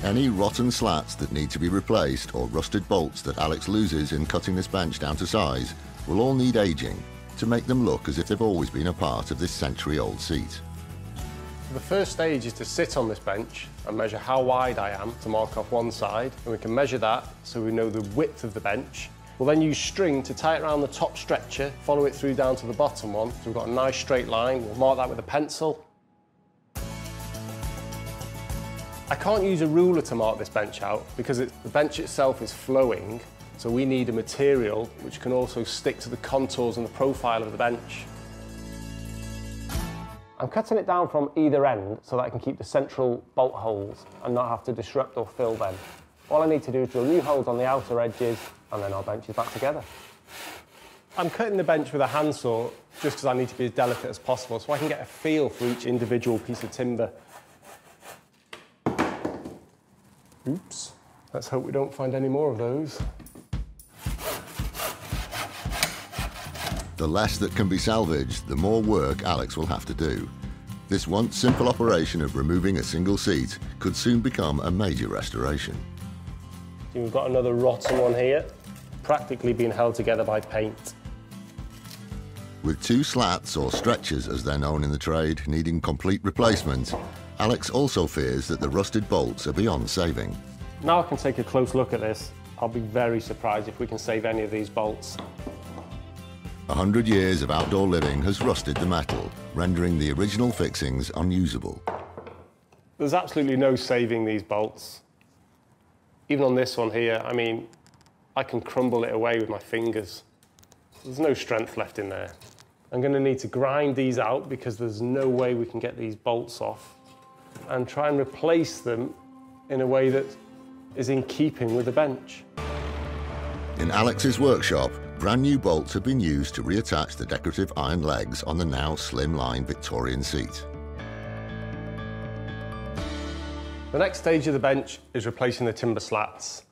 Any rotten slats that need to be replaced or rusted bolts that Alex loses in cutting this bench down to size will all need aging to make them look as if they've always been a part of this century-old seat. The first stage is to sit on this bench and measure how wide I am to mark off one side, and we can measure that so we know the width of the bench. We'll then use string to tie it around the top stretcher, follow it through down to the bottom one, so we've got a nice straight line. We'll mark that with a pencil. I can't use a ruler to mark this bench out because the bench itself is flowing, so we need a material which can also stick to the contours and the profile of the bench. I'm cutting it down from either end so that I can keep the central bolt holes and not have to disrupt or fill them. All I need to do is drill new holes on the outer edges and then our bench is back together. I'm cutting the bench with a handsaw just because I need to be as delicate as possible so I can get a feel for each individual piece of timber. Oops, let's hope we don't find any more of those. The less that can be salvaged, the more work Alex will have to do. This once simple operation of removing a single seat could soon become a major restoration. We've got another rotten one here, practically being held together by paint. With two slats, or stretchers as they're known in the trade, needing complete replacement, Alex also fears that the rusted bolts are beyond saving. Now I can take a close look at this. I'll be very surprised if we can save any of these bolts. 100 years of outdoor living has rusted the metal, rendering the original fixings unusable. There's absolutely no saving these bolts. Even on this one here, I mean, I can crumble it away with my fingers. There's no strength left in there. I'm going to need to grind these out because there's no way we can get these bolts off, and try and replace them in a way that is in keeping with the bench. In Alex's workshop, brand new bolts have been used to reattach the decorative iron legs on the now slimline Victorian seat. The next stage of the bench is replacing the timber slats.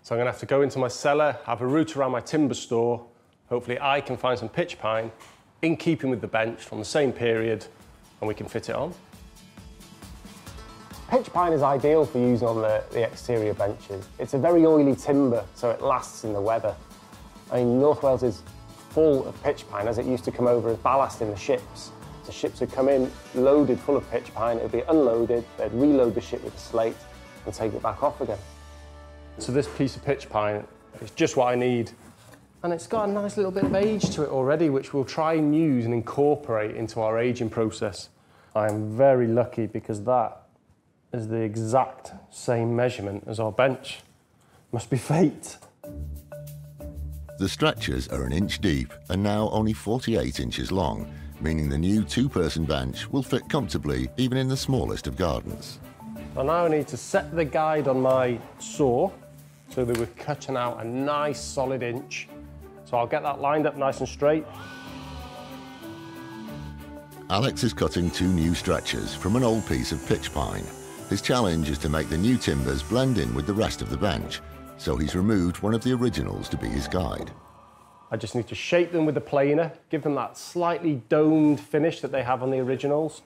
So I'm going to have to go into my cellar, have a route around my timber store. Hopefully I can find some pitch pine in keeping with the bench from the same period, and we can fit it on. Pitch pine is ideal for using on the exterior benches. It's a very oily timber, so it lasts in the weather. I mean, North Wales is full of pitch pine, as it used to come over as ballast in the ships. The ships would come in loaded full of pitch pine, it would be unloaded, they'd reload the ship with a slate and take it back off again. So this piece of pitch pine is just what I need. And it's got a nice little bit of age to it already, which we'll try and use and incorporate into our aging process. I am very lucky because that is the exact same measurement as our bench. Must be fate. The stretchers are 1 inch deep and now only 48 inches long, meaning the new two-person bench will fit comfortably even in the smallest of gardens. I now need to set the guide on my saw so that we're cutting out a nice solid inch. So I'll get that lined up nice and straight. Alex is cutting 2 new stretchers from an old piece of pitch pine. His challenge is to make the new timbers blend in with the rest of the bench, so he's removed one of the originals to be his guide. I just need to shape them with the planer, give them that slightly domed finish that they have on the originals.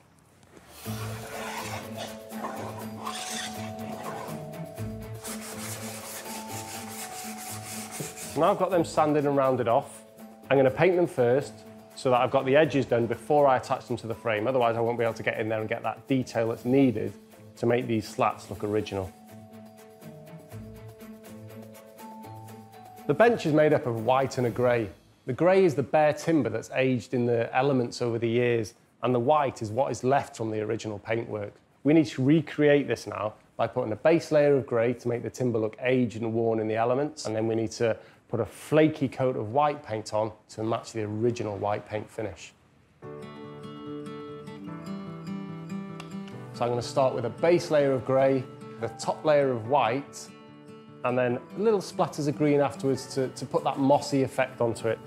Now I've got them sanded and rounded off. I'm going to paint them first so that I've got the edges done before I attach them to the frame. Otherwise I won't be able to get in there and get that detail that's needed to make these slats look original. The bench is made up of white and a grey. The grey is the bare timber that's aged in the elements over the years, and the white is what is left from the original paintwork. We need to recreate this now by putting a base layer of grey to make the timber look aged and worn in the elements, and then we need to put a flaky coat of white paint on to match the original white paint finish. So I'm going to start with a base layer of grey, the top layer of white, and then little splatters of green afterwards to put that mossy effect onto it.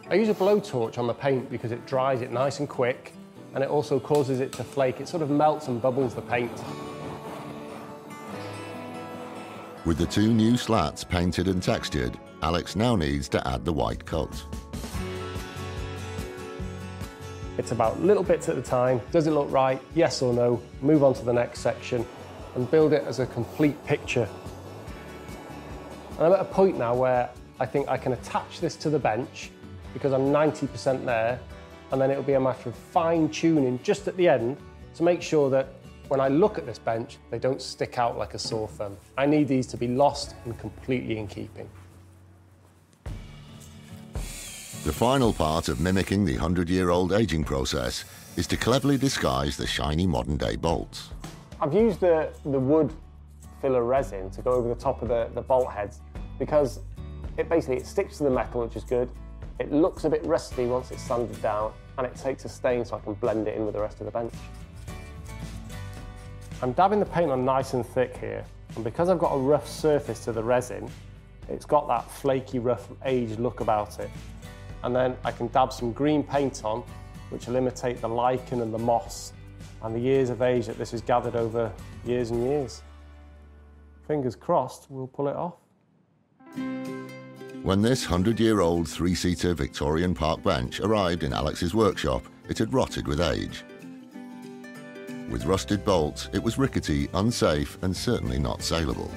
I use a blowtorch on the paint because it dries it nice and quick, and it also causes it to flake. It sort of melts and bubbles the paint. With the 2 new slats painted and textured, Alex now needs to add the white coat. It's about little bits at a time. Does it look right? Yes or no? Move on to the next section. and build it as a complete picture. And I'm at a point now where I think I can attach this to the bench because I'm 90% there, and then it'll be a matter of fine-tuning just at the end to make sure that when I look at this bench, they don't stick out like a sore thumb. I need these to be lost and completely in keeping. The final part of mimicking the 100-year-old aging process is to cleverly disguise the shiny modern-day bolts. I've used the wood filler resin to go over the top of the bolt heads because it sticks to the metal, which is good. It looks a bit rusty once it's sanded down, and it takes a stain so I can blend it in with the rest of the bench. I'm dabbing the paint on nice and thick here, and because I've got a rough surface to the resin, it's got that flaky, rough, aged look about it. And then I can dab some green paint on, which will imitate the lichen and the moss and the years of age that this has gathered over years and years. Fingers crossed, we'll pull it off. When this 100-year-old three-seater Victorian park bench arrived in Alex's workshop, it had rotted with age. With rusted bolts, it was rickety, unsafe, and certainly not saleable.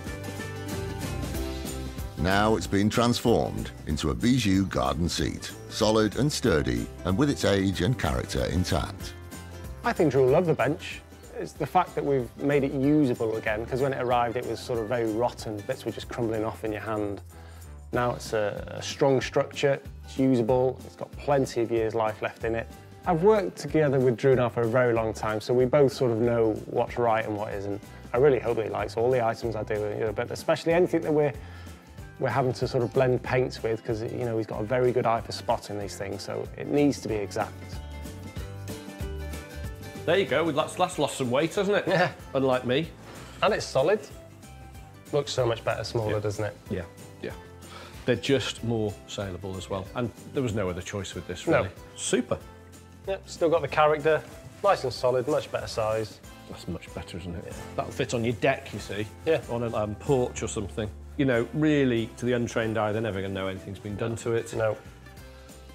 Now it's been transformed into a bijou garden seat, solid and sturdy, and with its age and character intact. I think Dru will love the bench. It's the fact that we've made it usable again, because when it arrived it was sort of very rotten, bits were just crumbling off in your hand. Now it's a strong structure, it's usable, it's got plenty of years' life left in it. I've worked together with Dru now for a very long time, so we both sort of know what's right and what isn't. I really hope that he likes all the items I do, you know, but especially anything that we're having to sort of blend paints with, because, you know, he's got a very good eye for spotting these things, so it needs to be exact. There you go, that's lost some weight, hasn't it? Yeah. Unlike me. And it's solid. Looks so much better smaller, doesn't it? Yeah, yeah. They're just more saleable as well. And there was no other choice with this, really. No. Super. Yep, still got the character. Nice and solid, much better size. That's much better, isn't it? Yeah. That'll fit on your deck, you see. Yeah. On a porch or something. You know, really, to the untrained eye, they're never going to know anything's been done to it. No.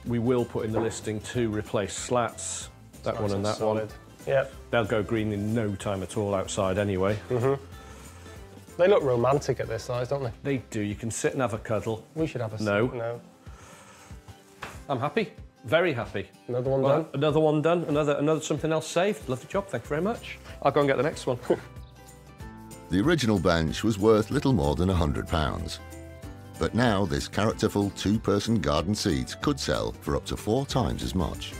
We will put in the listing to replace slats, that Nice one and that solid. one. Yep. They'll go green in no time at all outside anyway. Mm-hmm. They look romantic at this size, don't they? They do. You can sit and have a cuddle. We should have a No. No. I'm happy. Very happy. Another one done? Another one done. Another something else saved. Lovely job. Thank you very much. I'll go and get the next one. The original bench was worth little more than £100. But now this characterful two-person garden seat could sell for up to 4 times as much.